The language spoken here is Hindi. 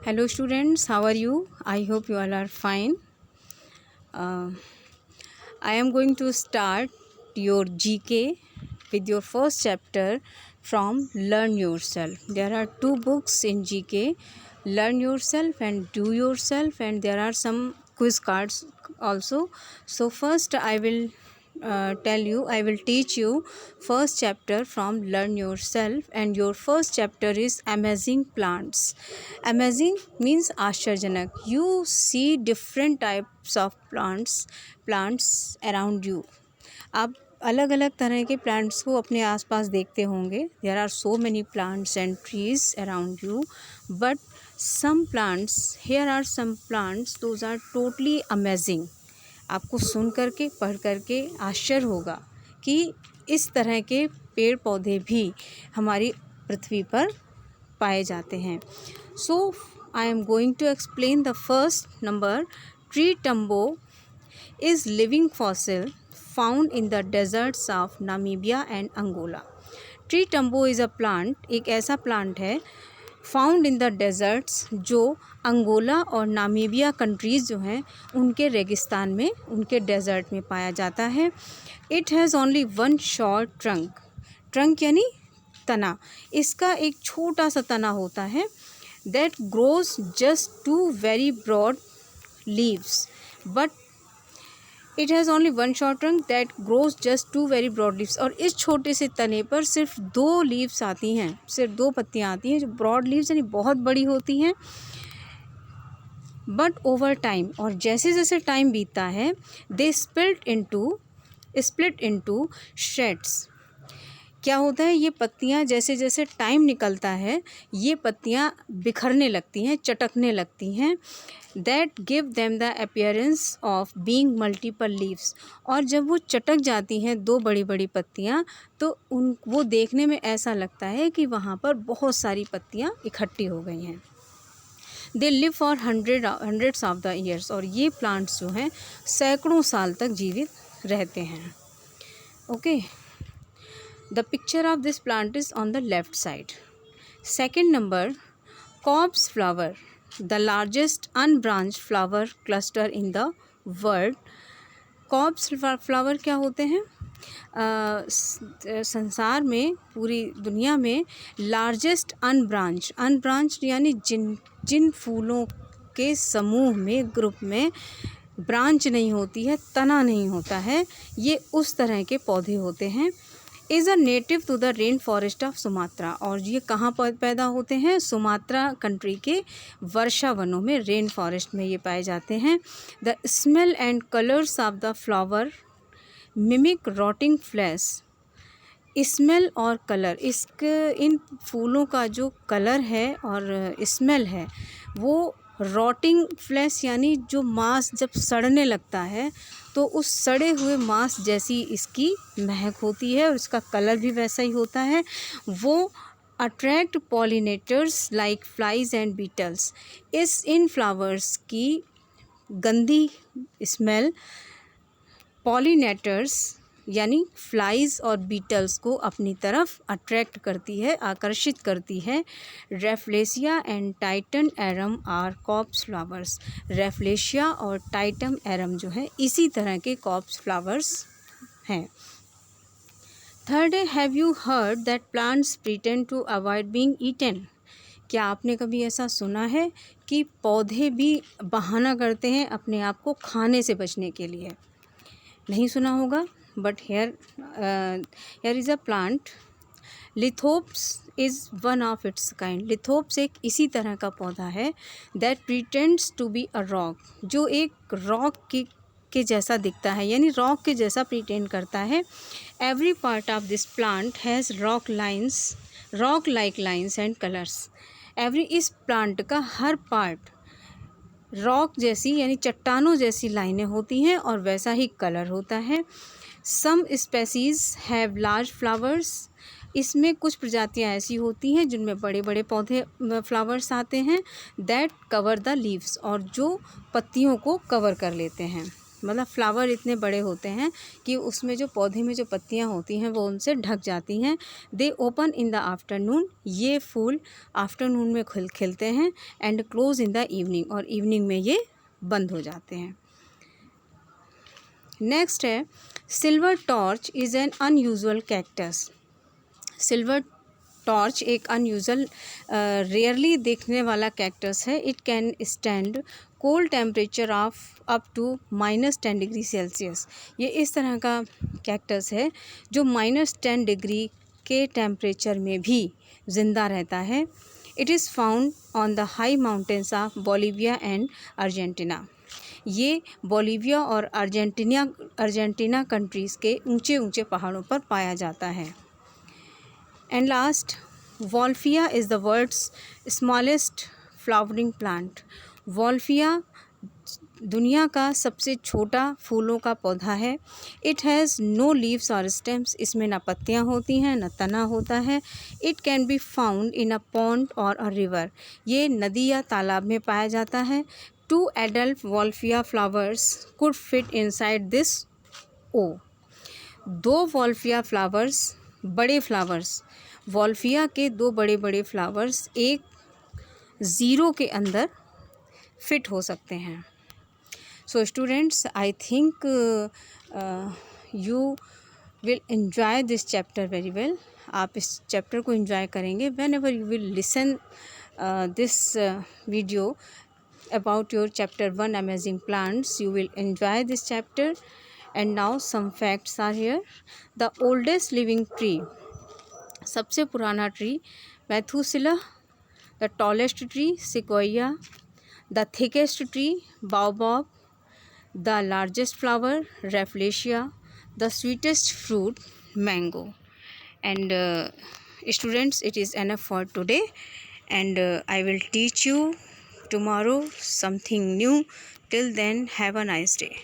Hello students, how are you? I hope you all are fine. I am going to start your GK with your first chapter from Learn Yourself. There are two books in GK, Learn Yourself and Do Yourself, and there are some quiz cards also. So first I will I will teach you first chapter from Learn Yourself, and your first chapter is Amazing Plants. Amazing means आश्चर्यजनक. You see different types of plants around you. आप अलग अलग तरह के प्लांट्स को अपने आसपास देखते होंगे. There are so many plants and trees around you, but here are some plants, those are totally amazing. आपको सुन करके पढ़ करके आश्चर्य होगा कि इस तरह के पेड़ पौधे भी हमारी पृथ्वी पर पाए जाते हैं. So I am going to explain the first number. Tree tumbo is living fossil found in the deserts of Namibia and Angola. Tree tumbo is a plant, एक ऐसा प्लांट है फाउंड इन द डेजर्ट्स जो अंगोला और नामीबिया कंट्रीज़ जो हैं उनके रेगिस्तान में, उनके डेजर्ट में पाया जाता है. It has only one short trunk यानी तना. इसका एक छोटा सा तना होता है. That grows just two very broad leaves, but it has only one short trunk that grows just two very broad leaves. और इस छोटे से तने पर सिर्फ 2 लीव्स आती हैं, सिर्फ 2 पत्तियाँ आती हैं जो ब्रॉड लीव्स यानी बहुत बड़ी होती हैं. बट ओवर टाइम, और जैसे जैसे टाइम बीतता है, दे स्प्लिट इनटू श्रेड्स. क्या होता है, ये पत्तियाँ जैसे जैसे टाइम निकलता है ये पत्तियाँ बिखरने लगती हैं, चटकने लगती हैं. That give them the appearance of being multiple leaves. और जब वो चटक जाती हैं 2 बड़ी बड़ी पत्तियाँ, तो वो देखने में ऐसा लगता है कि वहाँ पर बहुत सारी पत्तियाँ इकट्ठी हो गई हैं. They live for hundreds of the years. और ये प्लांट्स जो हैं सैकड़ों साल तक जीवित रहते हैं. Okay, the picture of this plant is on the left side. Second number, cobs flower, the largest unbranched flower cluster in the world. cobs flower क्या होते हैं? संसार में, पूरी दुनिया में लार्जेस्ट अनब्रांच्ड यानी जिन फूलों के समूह में, ग्रुप में ब्रांच नहीं होती है, तना नहीं होता है, ये उस तरह के पौधे होते हैं. Is a native to the rain forest of Sumatra. और ये कहाँ पर पैदा होते हैं? सुमात्रा कंट्री के वर्षा वनों में, रेन फॉरेस्ट में ये पाए जाते हैं. The smell and colours of the flower mimic rotting flash. Smell और कलर, इन फूलों का जो कलर है और स्मेल है वो रॉटिंग फ्लैश यानी जो मांस जब सड़ने लगता है तो उस सड़े हुए मांस जैसी इसकी महक होती है, और इसका कलर भी वैसा ही होता है. वो attract pollinators like flies and beetles. इन फ्लावर्स की गंदी स्मेल पॉलिनेटर्स यानी फ्लाइज और बीटल्स को अपनी तरफ अट्रैक्ट करती है, आकर्षित करती है. Rafflesia and titan arum are corpse flowers. Rafflesia और टाइटम एरम जो है इसी तरह के कॉप्स फ्लावर्स हैं. थर्ड है, have you heard that plants pretend to avoid being eaten. क्या आपने कभी ऐसा सुना है कि पौधे भी बहाना करते हैं अपने आप को खाने से बचने के लिए? नहीं सुना होगा. But here is a plant. Lithops is one of its kind. Lithops एक इसी तरह का पौधा है. That pretends to be a rock, जो एक रॉक के जैसा दिखता है, यानी रॉक के जैसा प्रिटेंड करता है. Every part of this plant has rock like lines and colours. इस प्लांट का हर पार्ट रॉक जैसी यानी चट्टानों जैसी लाइनें होती हैं और वैसा ही कलर होता है. सम स्पेसीज़ हैव लार्ज फ्लावर्स. इसमें कुछ प्रजातियां ऐसी होती हैं जिनमें बड़े बड़े पौधे फ्लावर्स आते हैं. दैट कवर द लीव्स, और जो पत्तियों को कवर कर लेते हैं. मतलब फ्लावर इतने बड़े होते हैं कि उसमें जो पौधे में जो पत्तियां होती हैं वो उनसे ढक जाती हैं। They open in the afternoon, ये फूल आफ्टरनून में खिलते हैं, and close in the evening, और इवनिंग में ये बंद हो जाते हैं। नेक्स्ट है silver torch is an unusual cactus. Silver torch एक अनयूजुअल रेयरली देखने वाला कैक्टस है। It can stand cold temperature of up to -10 degree Celsius. ये इस तरह का कैक्टस है जो -10 डिग्री के टेम्परेचर में भी ज़िंदा रहता है। It is found on the high mountains of Bolivia and Argentina. ये बोलिविया और अर्जेंटीना कंट्रीज़ के ऊंचे ऊंचे पहाड़ों पर पाया जाता है। And last, Wolffia is the world's smallest flowering plant. Wolffia दुनिया का सबसे छोटा फूलों का पौधा है। इट हैज़ नो लीव्स और स्टेम्स। इसमें ना पत्तियाँ होती हैं ना तना होता है। It can be found in a pond और अ रिवर। ये नदी या तालाब में पाया जाता है। 2 adult Wolffia flowers could fit inside this O. 2 Wolffia flowers, बड़े फ्लावर्स, वॉल्फिया के 2 बड़े बड़े फ्लावर्स एक ज़ीरो के अंदर फिट हो सकते हैं। So students, I think you will enjoy this chapter very well. आप इस चैप्टर को एंजॉय करेंगे when ever you will listen this video about your chapter 1 amazing plants. You will enjoy this chapter. And now some facts are here. The oldest living tree, सबसे पुराना tree Methuselah, the tallest tree sequoia, the thickest tree baobab, the largest flower rafflesia, the sweetest fruit mango. And students, it is enough for today, and I will teach you tomorrow something new. Till then, have a nice day.